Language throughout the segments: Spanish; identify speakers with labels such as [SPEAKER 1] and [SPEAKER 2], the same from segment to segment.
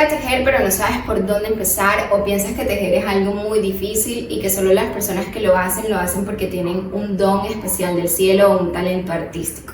[SPEAKER 1] a tejer pero no sabes por dónde empezar, o piensas que tejer es algo muy difícil y que solo las personas que lo hacen porque tienen un don especial del cielo o un talento artístico.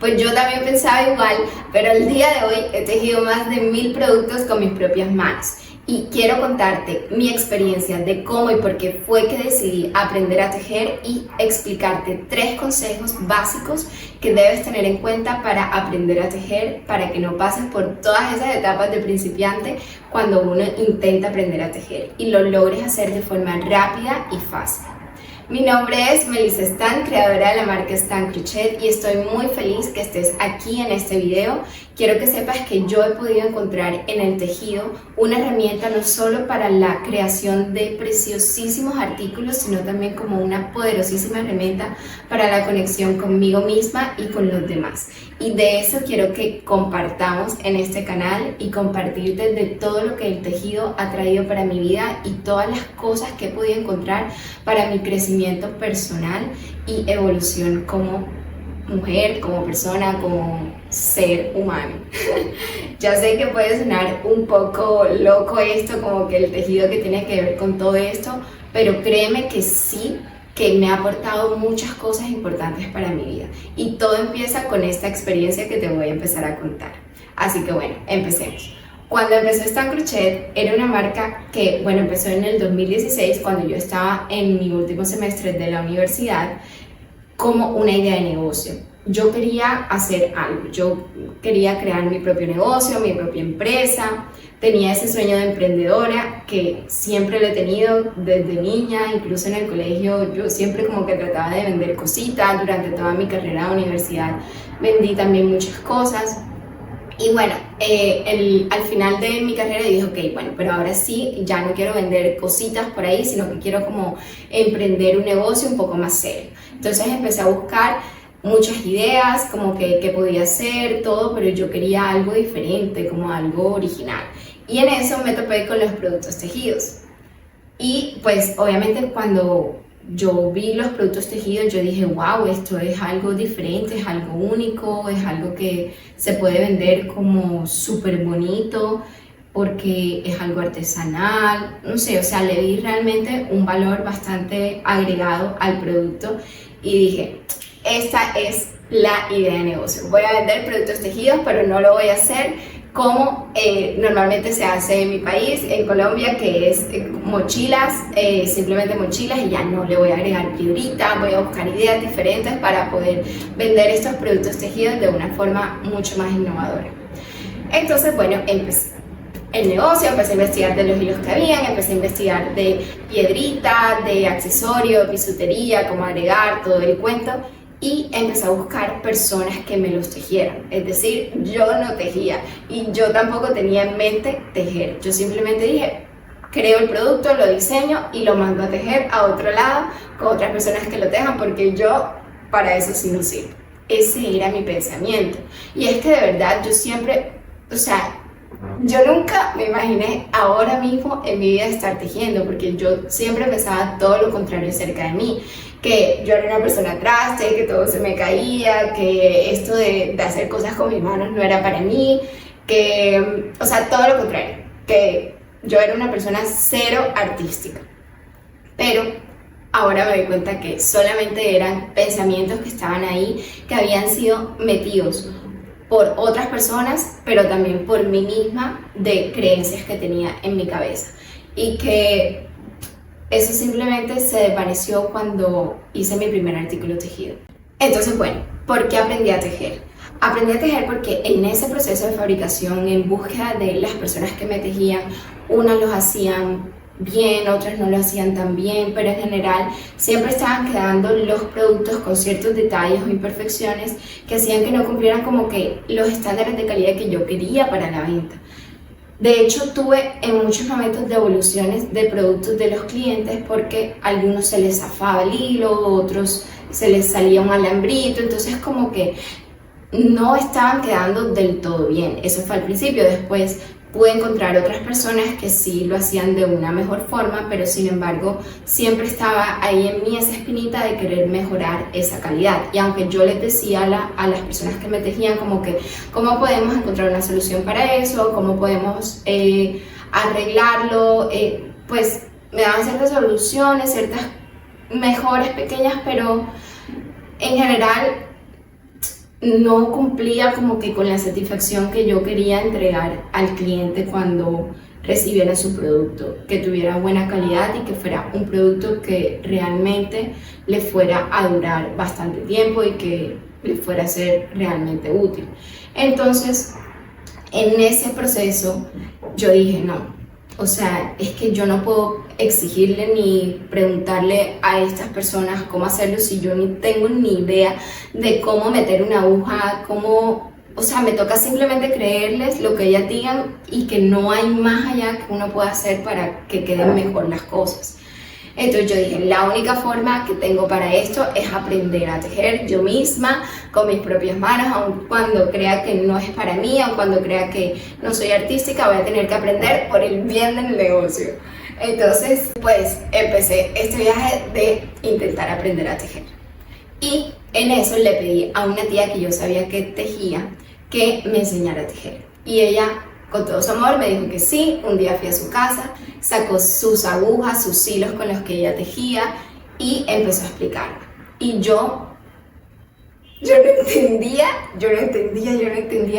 [SPEAKER 1] Pues yo también pensaba igual, pero el día de hoy he tejido más de 1000 productos con mis propias manos. Y quiero contarte mi experiencia de cómo y por qué fue que decidí aprender a tejer y explicarte 3 consejos básicos que debes tener en cuenta para aprender a tejer, para que no pases por todas esas etapas de principiante cuando uno intenta aprender a tejer y lo logres hacer de forma rápida y fácil. Mi nombre es Melissa Stan, creadora de la marca Stan Crochet, y estoy muy feliz que estés aquí en este video. Quiero que sepas que yo he podido encontrar en el tejido una herramienta no solo para la creación de preciosísimos artículos, sino también como una poderosísima herramienta para la conexión conmigo misma y con los demás. Y de eso quiero que compartamos en este canal y compartirte de todo lo que el tejido ha traído para mi vida y todas las cosas que he podido encontrar para mi crecimiento personal y evolución como mujer, como persona, como ser humano. Ya sé que puede sonar un poco loco esto, como que el tejido que tiene que ver con todo esto, pero créeme que sí, que me ha aportado muchas cosas importantes para mi vida. Y todo empieza con esta experiencia que te voy a empezar a contar. Así que bueno, empecemos. Cuando empezó Stan Crochet era una marca que, bueno, empezó en el 2016 cuando yo estaba en mi último semestre de la universidad, como una idea de negocio. Yo quería hacer algo, yo quería crear mi propio negocio, mi propia empresa. Tenía ese sueño de emprendedora que siempre lo he tenido desde niña, incluso en el colegio yo siempre como que trataba de vender cositas. Durante toda mi carrera de universidad vendí también muchas cosas. Y bueno, al final de mi carrera dije, ok, bueno, pero ahora sí, ya no quiero vender cositas por ahí, sino que quiero como emprender un negocio un poco más serio. Entonces empecé a buscar muchas ideas, como que podía hacer todo, pero yo quería algo diferente, como algo original. Y en eso me topé con los productos tejidos. Y pues obviamente cuando yo vi los productos tejidos, yo dije, wow, esto es algo diferente, es algo único, es algo que se puede vender como súper bonito, porque es algo artesanal, no sé, o sea, le vi realmente un valor bastante agregado al producto y dije, esta es la idea de negocio. Voy a vender productos tejidos, pero no lo voy a hacer como normalmente se hace en mi país, en Colombia, que es mochilas, simplemente mochilas, y ya no le voy a agregar piedrita. Voy a buscar ideas diferentes para poder vender estos productos tejidos de una forma mucho más innovadora. Entonces, bueno, empecé el negocio, empecé a investigar de los hilos que habían, empecé a investigar de piedrita, de accesorios, bisutería, cómo agregar, todo el cuento. Y empecé a buscar personas que me los tejieran. Es decir, yo no tejía y yo tampoco tenía en mente tejer. Yo simplemente dije, creo el producto, lo diseño y lo mando a tejer a otro lado con otras personas que lo tejan, porque yo para eso sí no sirvo. Ese era mi pensamiento. Y es que de verdad yo siempre, o sea, yo nunca me imaginé ahora mismo en mi vida estar tejiendo, porque yo siempre pensaba todo lo contrario acerca de mí, que yo era una persona traste, que todo se me caía, que esto de hacer cosas con mis manos no era para mí, que, o sea, todo lo contrario, que yo era una persona cero artística. Pero ahora me doy cuenta que solamente eran pensamientos que estaban ahí, que habían sido metidos por otras personas, pero también por mí misma, de creencias que tenía en mi cabeza, y que eso simplemente se desvaneció cuando hice mi primer artículo tejido. Entonces, bueno, ¿por qué aprendí a tejer? Aprendí a tejer porque en ese proceso de fabricación, en búsqueda de las personas que me tejían, unas los hacían bien, otras no lo hacían tan bien, pero en general siempre estaban quedando los productos con ciertos detalles o imperfecciones que hacían que no cumplieran como que los estándares de calidad que yo quería para la venta. De hecho, tuve en muchos momentos devoluciones de productos de los clientes porque a algunos se les zafaba el hilo, otros se les salía un alambrito, entonces como que no estaban quedando del todo bien. Eso fue al principio. Después pude encontrar otras personas que sí lo hacían de una mejor forma, pero sin embargo siempre estaba ahí en mí esa espinita de querer mejorar esa calidad. Y aunque yo les decía a las personas que me tejían como que cómo podemos encontrar una solución para eso, cómo podemos arreglarlo, pues me daban ciertas soluciones, ciertas mejoras pequeñas, pero en general no cumplía como que con la satisfacción que yo quería entregar al cliente cuando recibiera su producto, que tuviera buena calidad y que fuera un producto que realmente le fuera a durar bastante tiempo y que le fuera a ser realmente útil. Entonces, en ese proceso yo dije, no, o sea, es que yo no puedo exigirle ni preguntarle a estas personas cómo hacerlo si yo ni tengo ni idea de cómo meter una aguja, cómo, o sea, me toca simplemente creerles lo que ellas digan y que no hay más allá que uno pueda hacer para que queden mejor las cosas. Entonces yo dije, la única forma que tengo para esto es aprender a tejer yo misma, con mis propias manos, aun cuando crea que no es para mí, aun cuando crea que no soy artística, voy a tener que aprender por el bien del negocio. Entonces, pues empecé este viaje de intentar aprender a tejer. Y en eso le pedí a una tía que yo sabía que tejía, que me enseñara a tejer. Y ella, con todo su amor, me dijo que sí. Un día fui a su casa, sacó sus agujas, sus hilos con los que ella tejía y empezó a explicarme. Y yo no entendía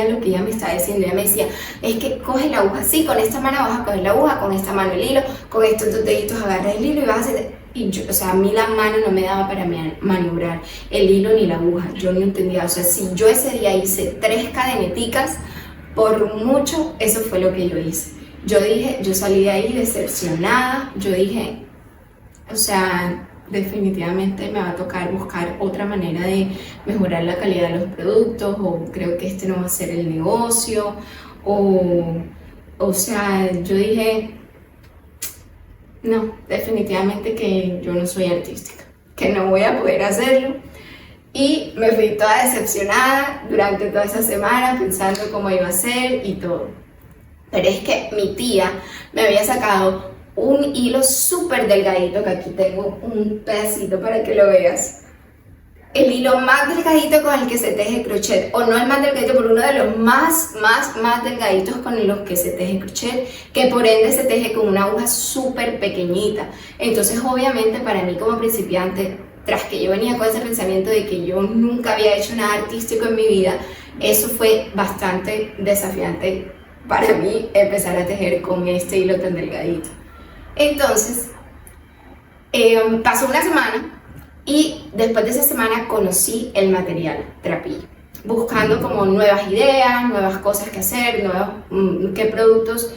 [SPEAKER 1] lo que ella me estaba diciendo. Ella me decía, es que coge la aguja así, con esta mano vas a coger la aguja, con esta mano el hilo, con estos dos deditos agarras el hilo y vas a hacer... Y yo, o sea, a mí la mano no me daba para maniobrar el hilo ni la aguja. Yo no entendía, o sea, si yo ese día hice 3 cadeneticas, por mucho, eso fue lo que yo hice. Yo salí de ahí decepcionada. Yo dije, o sea, definitivamente me va a tocar buscar otra manera de mejorar la calidad de los productos, o creo que este no va a ser el negocio, o sea, yo dije, no, definitivamente que yo no soy artística, que no voy a poder hacerlo. Y me fui toda decepcionada durante toda esa semana pensando cómo iba a ser y todo. Pero es que mi tía me había sacado un hilo súper delgadito, que aquí tengo un pedacito para que lo veas. El hilo más delgadito con el que se teje crochet, o no el más delgadito, pero uno de los más delgaditos con los que se teje crochet, que por ende se teje con una aguja súper pequeñita. Entonces obviamente para mí como principiante, tras que yo venía con ese pensamiento de que yo nunca había hecho nada artístico en mi vida, eso fue bastante desafiante para mí, empezar a tejer con este hilo tan delgadito. Entonces, pasó una semana y después de esa semana conocí el material trapillo, buscando como nuevas ideas, nuevas cosas que hacer, qué productos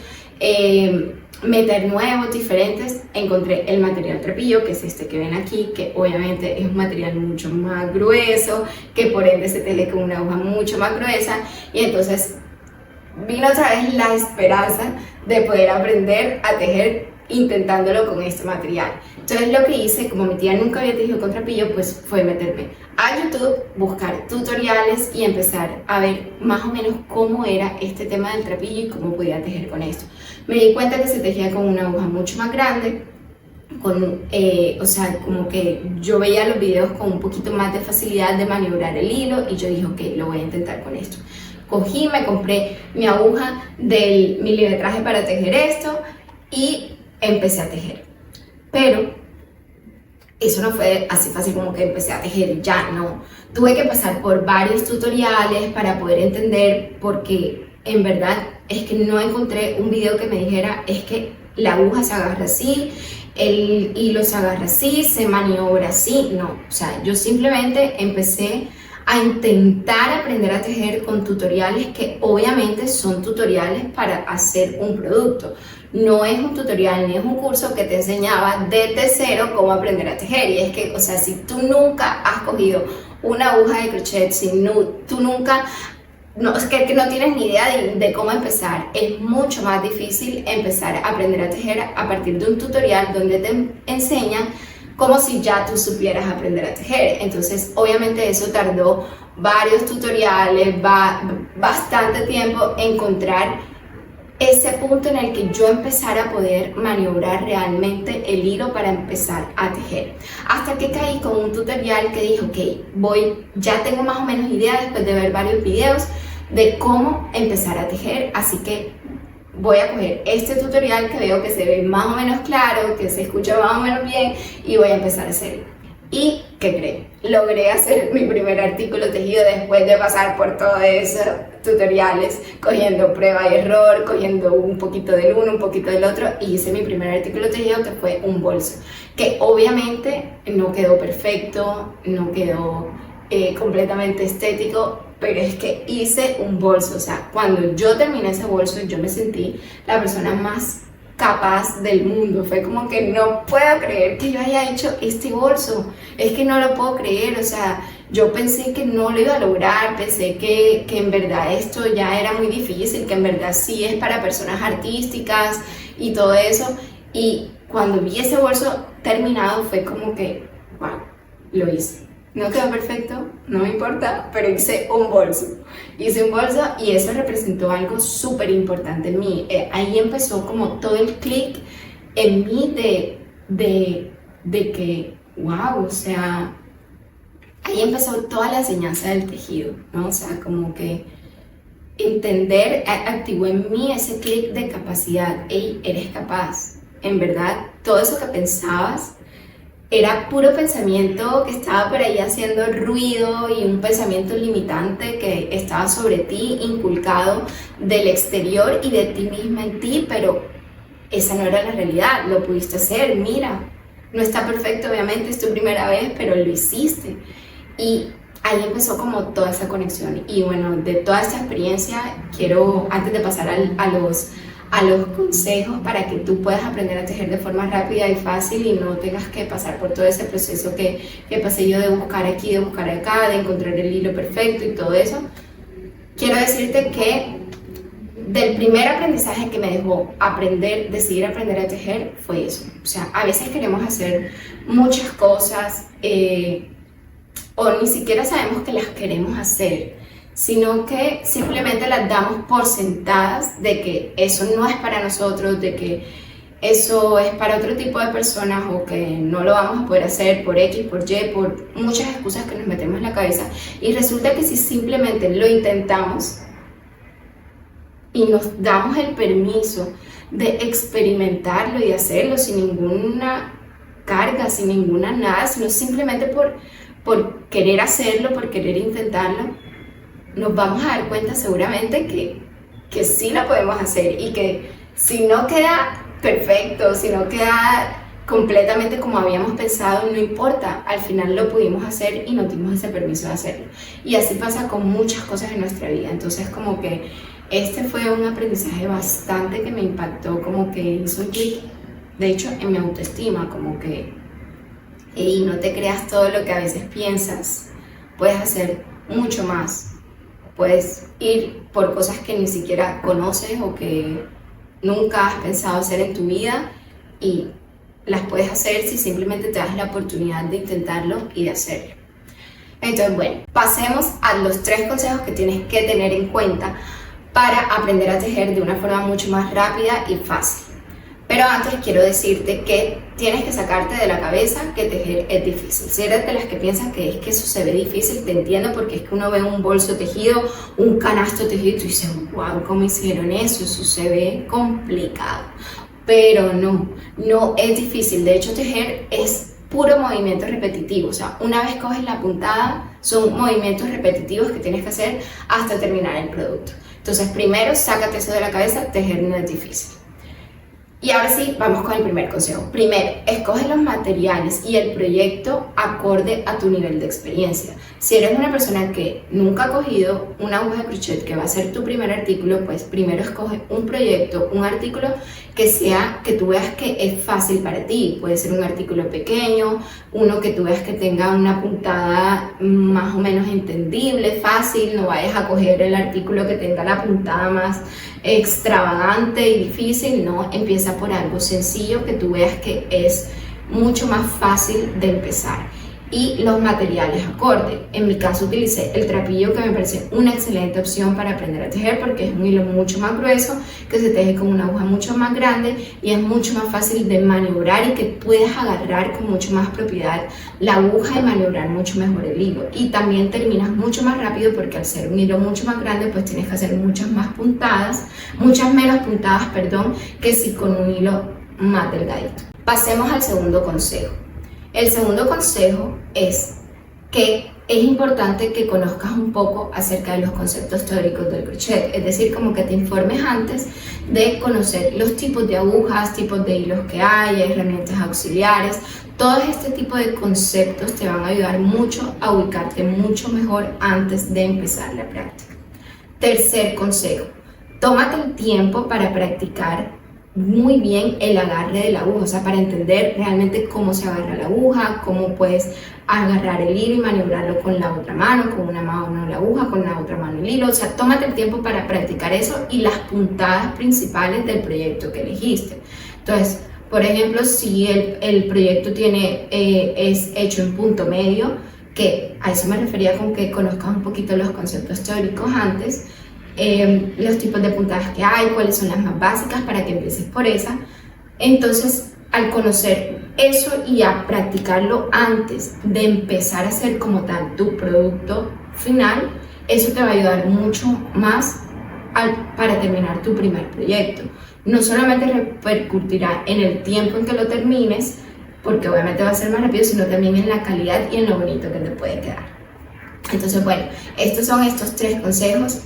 [SPEAKER 1] meter nuevos, diferentes. Encontré el material trapillo, que es este que ven aquí, que obviamente es un material mucho más grueso, que por ende se teje con una aguja mucho más gruesa, y entonces vino otra vez la esperanza de poder aprender a tejer intentándolo con este material. Entonces lo que hice, como mi tía nunca había tejido con trapillo, pues fue meterme a YouTube, buscar tutoriales y empezar a ver más o menos cómo era este tema del trapillo y cómo podía tejer con esto. Me di cuenta que se tejía con una aguja mucho más grande, o sea, como que yo veía los videos con un poquito más de facilidad de maniobrar el hilo, y yo dije, ok, lo voy a intentar con esto. Cogí, me compré mi aguja del milimetraje para tejer esto y empecé a tejer. Pero eso no fue así fácil como que empecé a tejer ya, no. Tuve que pasar por varios tutoriales para poder entender, porque en verdad es que no encontré un video que me dijera, es que la aguja se agarra así, el hilo se agarra así, se maniobra así. No, o sea, yo simplemente empecé a intentar aprender a tejer con tutoriales que obviamente son tutoriales para hacer un producto. No es un tutorial ni es un curso que te enseñaba desde cero cómo aprender a tejer. Y es que, o sea, si tú nunca has cogido una aguja de crochet, tú nunca, es que no tienes ni idea de cómo empezar, es mucho más difícil empezar a aprender a tejer a partir de un tutorial donde te enseñan como si ya tú supieras aprender a tejer. Entonces obviamente eso tardó varios tutoriales, bastante tiempo encontrar ese punto en el que yo empezara a poder maniobrar realmente el hilo para empezar a tejer. Hasta que caí con un tutorial que dijo, ok, ya tengo más o menos idea después de ver varios videos de cómo empezar a tejer, así que voy a coger este tutorial que veo que se ve más o menos claro, que se escucha más o menos bien y voy a empezar a hacerlo. ¿Y qué creen? Logré hacer mi primer artículo tejido después de pasar por todos esos tutoriales, cogiendo prueba y error, cogiendo un poquito del uno, un poquito del otro, y hice mi primer artículo tejido que fue un bolso, que obviamente no quedó perfecto, no quedó completamente estético, pero es que hice un bolso. O sea, cuando yo terminé ese bolso, yo me sentí la persona más capaz del mundo. Fue como que no puedo creer que yo haya hecho este bolso, es que no lo puedo creer. O sea, yo pensé que no lo iba a lograr, pensé que en verdad esto ya era muy difícil, que en verdad sí es para personas artísticas y todo eso, y cuando vi ese bolso terminado fue como que, wow, lo hice. No quedó perfecto, no me importa, pero hice un bolso. Hice un bolso y eso representó algo súper importante en mí. Ahí empezó como todo el clic en mí de que, wow, o sea, ahí empezó toda la enseñanza del tejido, ¿no? O sea, como que entender, activó en mí ese clic de capacidad. Hey, eres capaz. En verdad, todo eso que pensabas era puro pensamiento que estaba por ahí haciendo ruido y un pensamiento limitante que estaba sobre ti, inculcado del exterior y de ti misma en ti, pero esa no era la realidad, lo pudiste hacer, mira, no está perfecto obviamente, es tu primera vez, pero lo hiciste. Y ahí empezó como toda esa conexión. Y bueno, de toda esta experiencia quiero, antes de pasar a los consejos para que tú puedas aprender a tejer de forma rápida y fácil y no tengas que pasar por todo ese proceso que pasé yo de buscar aquí, de buscar acá, de encontrar el hilo perfecto y todo eso. Quiero decirte que del primer aprendizaje que me dejó decidir aprender a tejer fue eso. O sea, a veces queremos hacer muchas cosas o ni siquiera sabemos que las queremos hacer, sino que simplemente las damos por sentadas de que eso no es para nosotros, de que eso es para otro tipo de personas o que no lo vamos a poder hacer por X, por Y, por muchas excusas que nos metemos en la cabeza. Y resulta que si simplemente lo intentamos y nos damos el permiso de experimentarlo y de hacerlo sin ninguna carga, sin ninguna nada, sino simplemente por querer hacerlo, por querer intentarlo, nos vamos a dar cuenta seguramente que sí la podemos hacer y que si no queda perfecto, si no queda completamente como habíamos pensado, no importa, al final lo pudimos hacer y nos dimos ese permiso de hacerlo. Y así pasa con muchas cosas en nuestra vida. Entonces como que este fue un aprendizaje bastante que me impactó, como que hizo un clic, de hecho, en mi autoestima, como que hey, no te creas todo lo que a veces piensas, puedes hacer mucho más. Puedes ir por cosas que ni siquiera conoces o que nunca has pensado hacer en tu vida y las puedes hacer si simplemente te das la oportunidad de intentarlo y de hacerlo. Entonces, bueno, pasemos a los 3 consejos que tienes que tener en cuenta para aprender a tejer de una forma mucho más rápida y fácil. Pero antes quiero decirte que tienes que sacarte de la cabeza que tejer es difícil. Si eres de las que piensan que es que eso se ve difícil, te entiendo, porque es que uno ve un bolso tejido, un canasto tejido y tú dices, wow, ¿cómo hicieron eso? Eso se ve complicado. Pero no es difícil. De hecho, tejer es puro movimiento repetitivo. O sea, una vez coges la puntada, son movimientos repetitivos que tienes que hacer hasta terminar el producto. Entonces, primero, sácate eso de la cabeza, tejer no es difícil. Y ahora sí, vamos con el primer consejo. Primero, escoge los materiales y el proyecto acorde a tu nivel de experiencia. Si eres una persona que nunca ha cogido una aguja de crochet que va a ser tu primer artículo, pues primero escoge un proyecto, un artículo que tú veas que es fácil para ti. Puede ser un artículo pequeño, uno que tú veas que tenga una puntada más o menos entendible, fácil. No vayas a coger el artículo que tenga la puntada más extravagante y difícil, no, empieza por algo sencillo que tú veas que es mucho más fácil de empezar. y los materiales acorde. En mi caso utilicé el trapillo, que me parece una excelente opción para aprender a tejer porque es un hilo mucho más grueso, que se teje con una aguja mucho más grande y es mucho más fácil de maniobrar y que puedes agarrar con mucho más propiedad la aguja y maniobrar mucho mejor el hilo. Y también terminas mucho más rápido porque al ser un hilo mucho más grande pues tienes que hacer muchas menos puntadas, que si con un hilo más delgadito. Pasemos al segundo consejo. El segundo consejo es que es importante que conozcas un poco acerca de los conceptos teóricos del crochet, es decir, como que te informes antes de conocer los tipos de agujas, tipos de hilos que hay, herramientas auxiliares. Todo este tipo de conceptos te van a ayudar mucho a ubicarte mucho mejor antes de empezar la práctica. Tercer consejo, tómate el tiempo para practicar muy bien el agarre de la aguja, o sea, para entender realmente cómo se agarra la aguja, cómo puedes agarrar el hilo y maniobrarlo con la otra mano, con una mano la aguja, con la otra mano el hilo. O sea, tómate el tiempo para practicar eso y las puntadas principales del proyecto que elegiste. Entonces, por ejemplo, si el proyecto es hecho en punto medio, que a eso me refería con que conozcas un poquito los conceptos teóricos antes, los tipos de puntadas que hay, cuáles son las más básicas para que empieces por esa. Entonces, al conocer eso y a practicarlo antes de empezar a hacer como tal tu producto final, eso te va a ayudar mucho más para terminar tu primer proyecto. No solamente repercutirá en el tiempo en que lo termines, porque obviamente va a ser más rápido, sino también en la calidad y en lo bonito que te puede quedar. Entonces, bueno, estos son estos 3 consejos.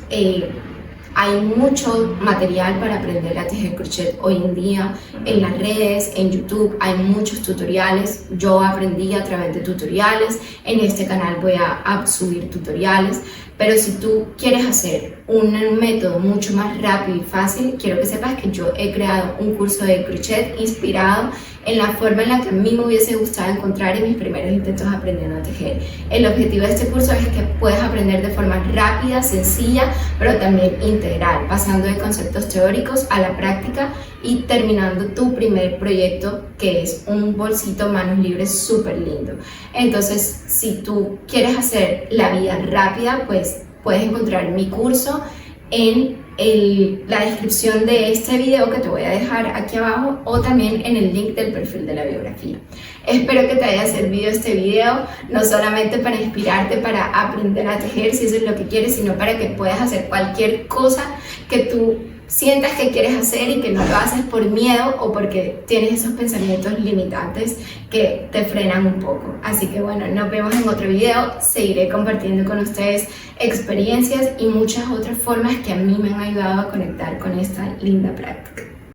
[SPEAKER 1] Hay mucho material para aprender a tejer crochet hoy en día en las redes, en YouTube, hay muchos tutoriales. Yo aprendí a través de tutoriales, en este canal voy a subir tutoriales, pero si tú quieres hacer un método mucho más rápido y fácil, quiero que sepas que yo he creado un curso de crochet inspirado en la forma en la que a mí me hubiese gustado encontrar en mis primeros intentos aprendiendo a tejer. El objetivo de este curso es que puedas aprender de forma rápida, sencilla, pero también integral, pasando de conceptos teóricos a la práctica y terminando tu primer proyecto, que es un bolsito manos libres súper lindo. Entonces, si tú quieres hacer la vida rápida, pues puedes encontrar mi curso en la descripción de este video que te voy a dejar aquí abajo, o también en el link del perfil de la biografía. Espero que te haya servido este video, no solamente para inspirarte para aprender a tejer, si eso es lo que quieres, sino para que puedas hacer cualquier cosa que tú sientas que quieres hacer y que no lo haces por miedo o porque tienes esos pensamientos limitantes que te frenan un poco. Así que bueno, nos vemos en otro video. Seguiré compartiendo con ustedes experiencias y muchas otras formas que a mí me han ayudado a conectar con esta linda práctica.